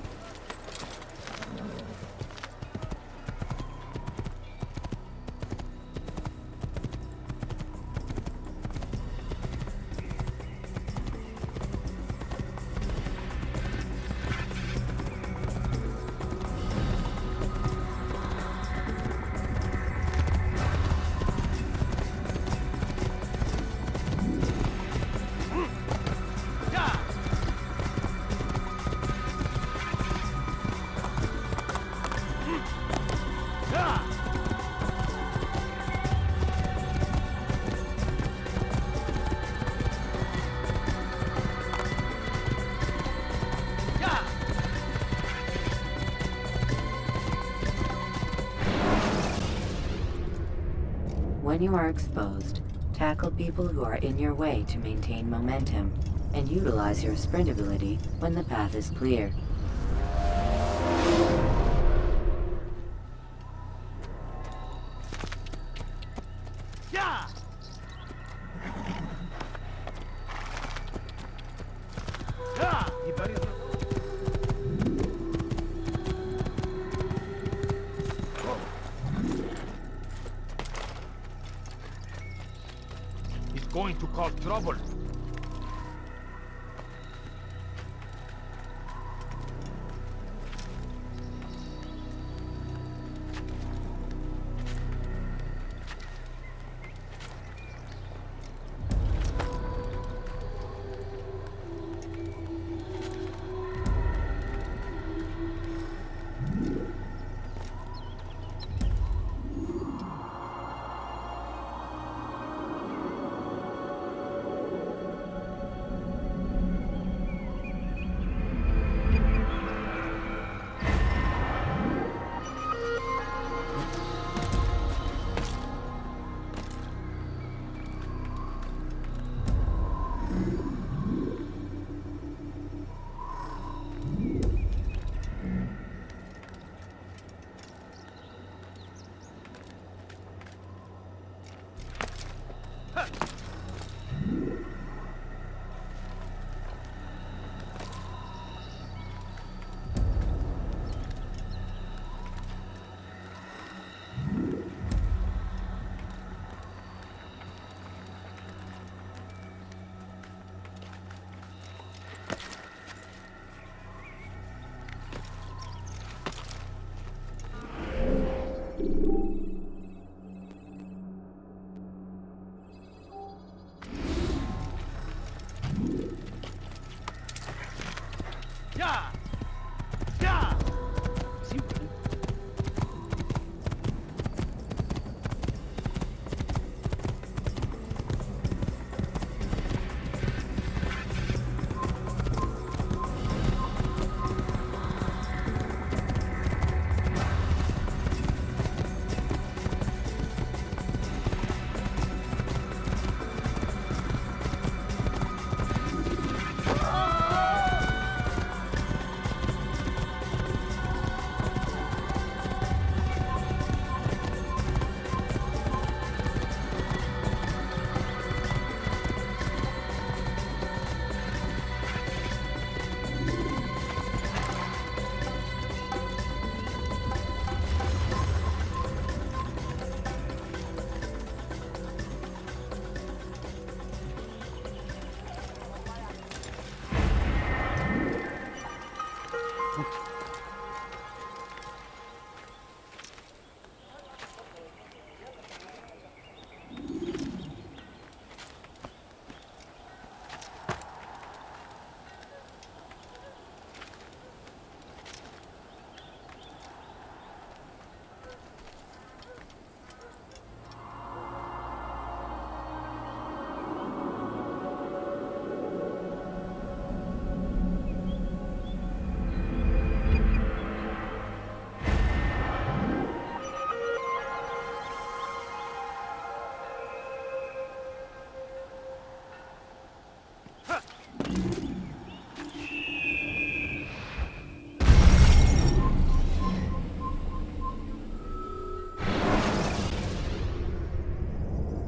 When you are exposed, tackle people who are in your way to maintain momentum, and utilize your sprint ability when the path is clear. He's going to cause trouble.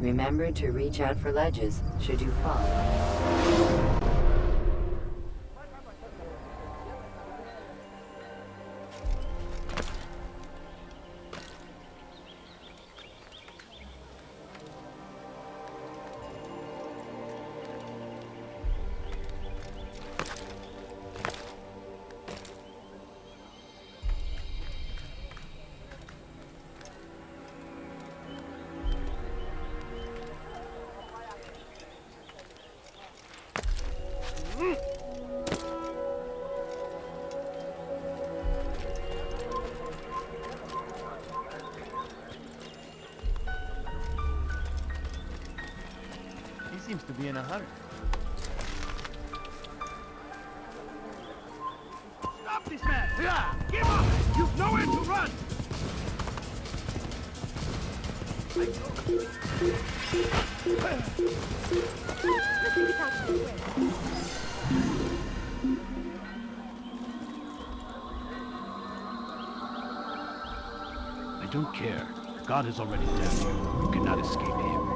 Remember to reach out for ledges should you fall. He seems to be in a hurry. Stop this man! Yeah! Give up! You've nowhere to run! I don't care. God has already damned you. You cannot escape him.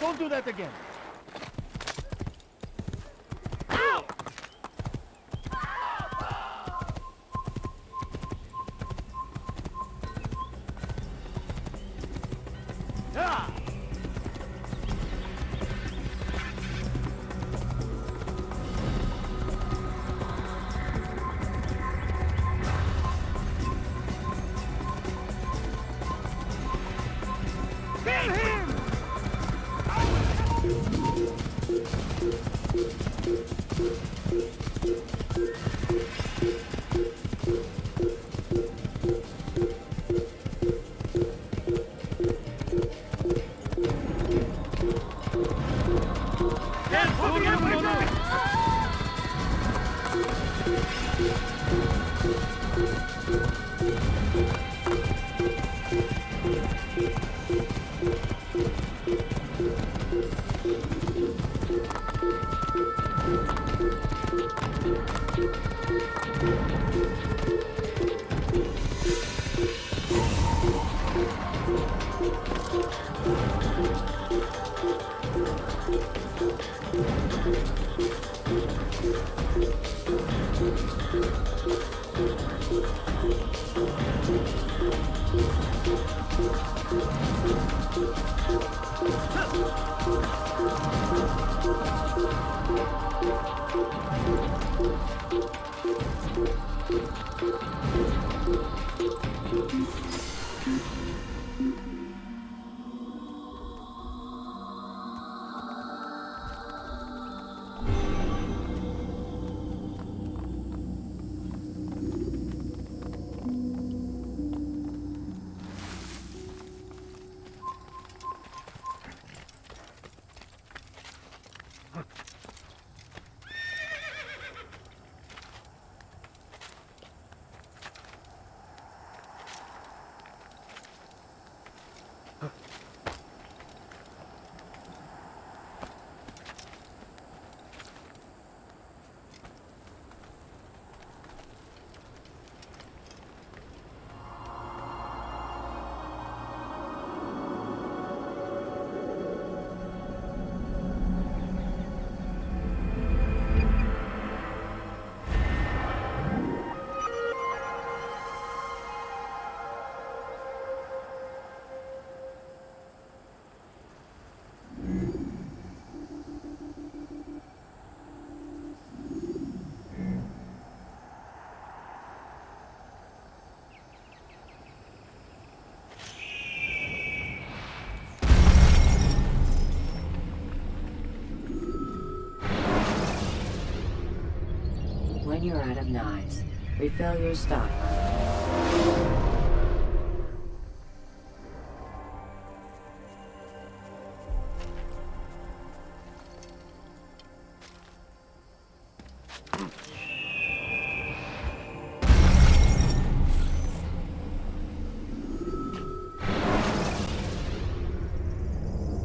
Don't do that again. Kill him! when you're out of knives. Refill your stock.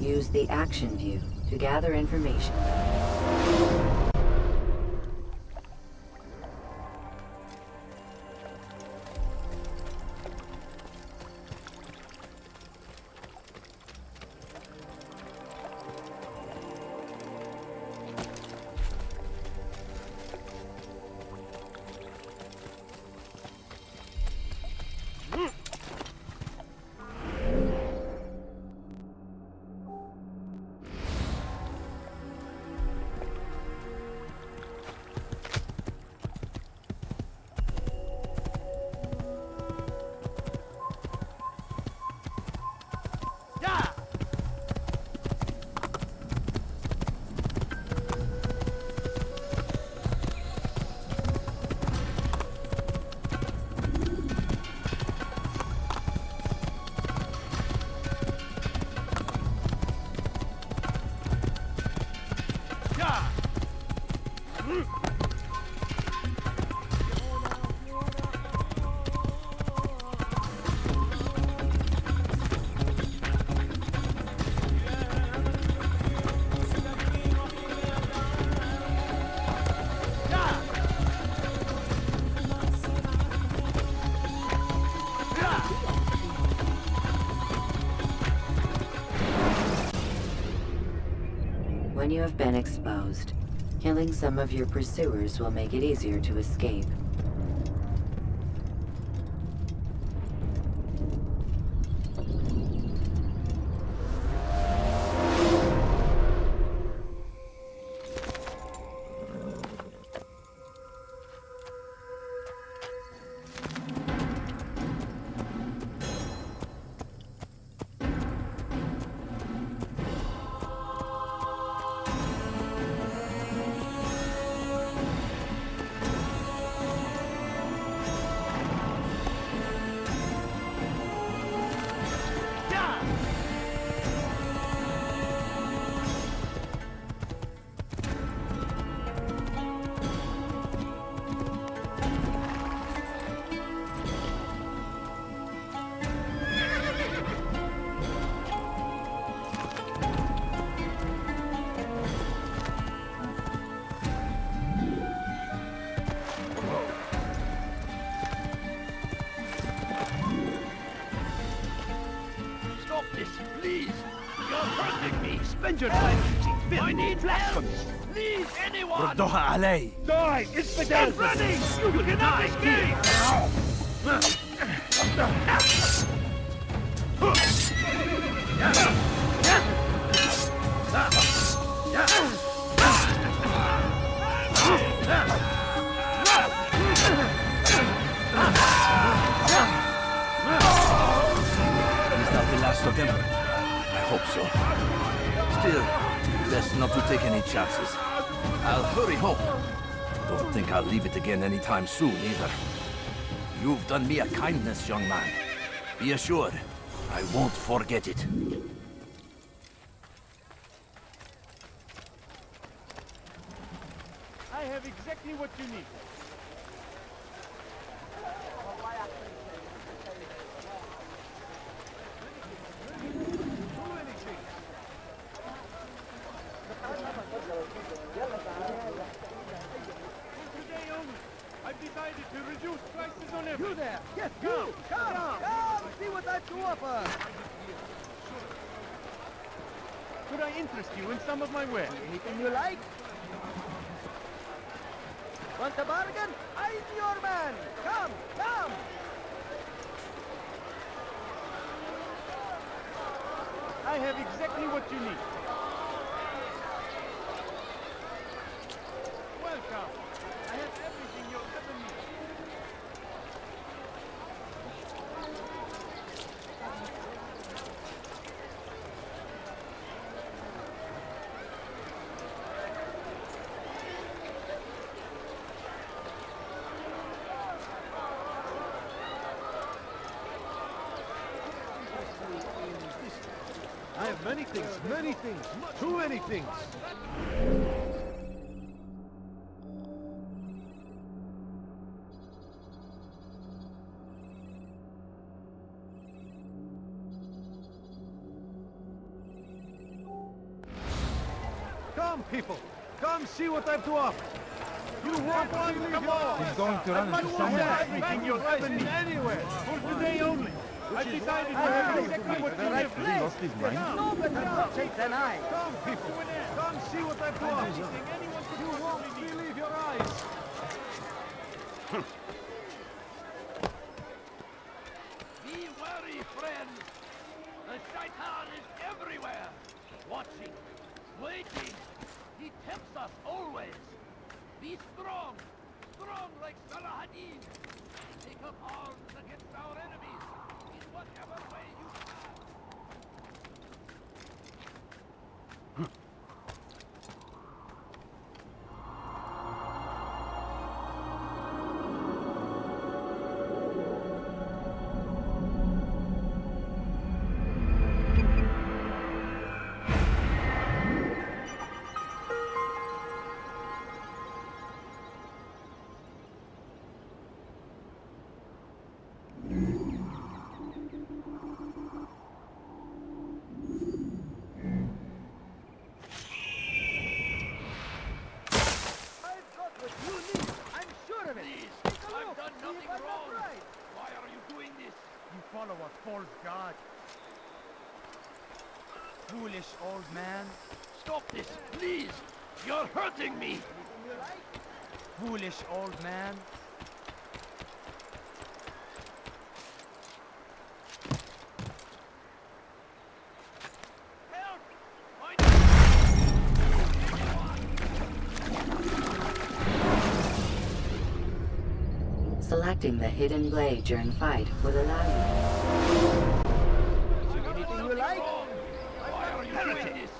Use the action view to gather information. When you have been exposed, killing some of your pursuers will make it easier to escape. Please! You're hurting me! Spend your time teaching I need blasphemy! Please, anyone! ردوها علي! Die! Infidel! Stop running! You cannot escape! Of them? I hope so. Still, best not to take any chances. I'll hurry home. Don't think I'll leave it again anytime soon, either. You've done me a kindness, young man. Be assured, I won't forget it. I have exactly what you need. I've decided to reduce prices on everything. You there! Yes, come! Come! See what I've to offer! Could I interest you in some of my wares? Anything you like? Want a bargain? I'm your man! Come! Come! I have exactly what you need. Welcome! I have everything you'll ever need. Many things. Too many things. Come, people. Come see what I've to offer. You won't believe it all. He's going to run into somewhere. Bang your weapon anywhere. For today only. I've decided to have exactly what you have. He lost his mind. No better take than I. Come, people. Come see what I've to offer. You won't believe your eyes. Be wary, friends. The Shaitan is everywhere. Watching. Waiting. He tempts us always. Be strong. Strong like Salahadin. Take up arms against our enemies. In whatever way you can. Follow a false god. Foolish old man. Stop this, please! You're hurting me! Foolish old man. Selecting the hidden blade during fight will allow you. Anything you like? Why are you doing this?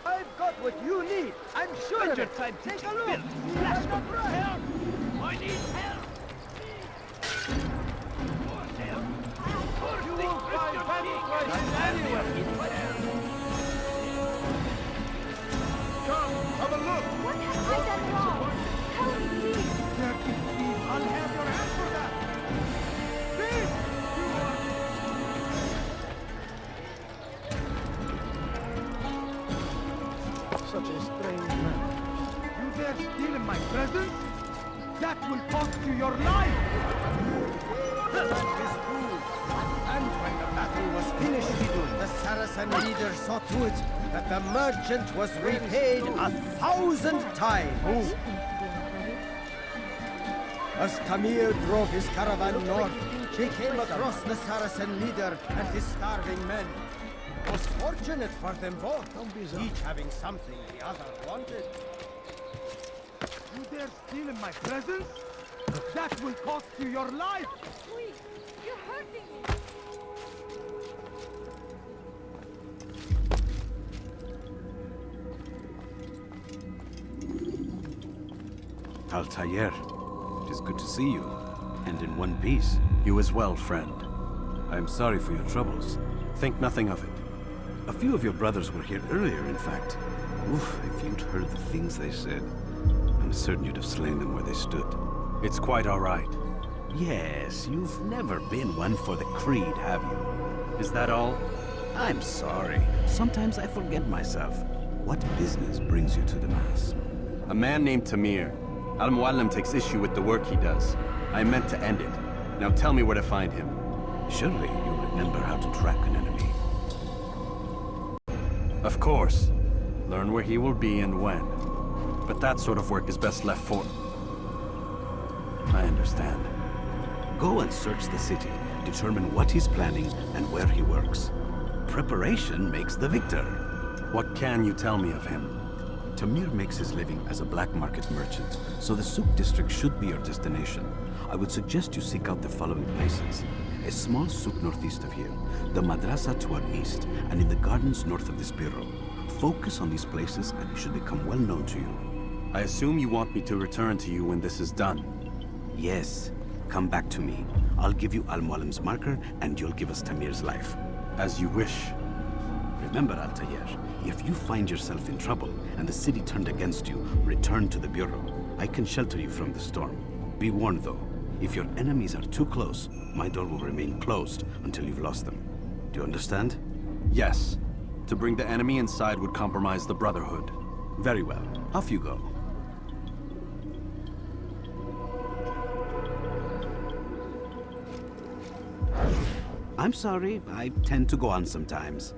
I've got what you need. I'm sure of it. Time to Take a take look. Bill. Let's go. Help! I need help! Force him! Force You the won't find Christian king! Christ anywhere. Come, have a look. What have I done wrong? Help me, please. Dirty thief, I'll have your hand for that. Thief! Such a strange man. You dare steal in my presence? That will cost you your life! That is true. And when the battle was finished, the Saracen leader saw to it that the merchant was repaid 1,000 times. As Tamir drove his caravan north, he came across the Saracen leader and his starving men. It was fortunate for them both, each having something the other wanted. You dare steal in my presence? That will cost you your life! Please, you're hurting me. Altair, it is good to see you, and in one piece. You as well, friend. I am sorry for your troubles. Think nothing of it. A few of your brothers were here earlier, in fact. Oof, if you'd heard the things they said, I'm certain you'd have slain them where they stood. It's quite all right. Yes, you've never been one for the creed, have you? Is that all? I'm sorry. Sometimes I forget myself. What business brings you to the Mass? A man named Tamir. Al-Muallim takes issue with the work he does. I meant to end it. Now tell me where to find him. Surely you remember how to track an enemy. Of course. Learn where he will be and when. But that sort of work is best left for... I understand. Go and search the city. Determine what he's planning and where he works. Preparation makes the victor. What can you tell me of him? Tamir makes his living as a black market merchant, so the souk district should be your destination. I would suggest you seek out the following places. A small souk northeast of here, the madrasa to our east, and in the gardens north of this bureau. Focus on these places and it should become well known to you. I assume you want me to return to you when this is done. Yes. Come back to me. I'll give you Al-Muallim's marker and you'll give us Tamir's life. As you wish. Remember, Altair, if you find yourself in trouble and the city turned against you, return to the Bureau. I can shelter you from the storm. Be warned, though. If your enemies are too close, my door will remain closed until you've lost them. Do you understand? Yes. To bring the enemy inside would compromise the Brotherhood. Very well. Off you go. I'm sorry, I tend to go on sometimes.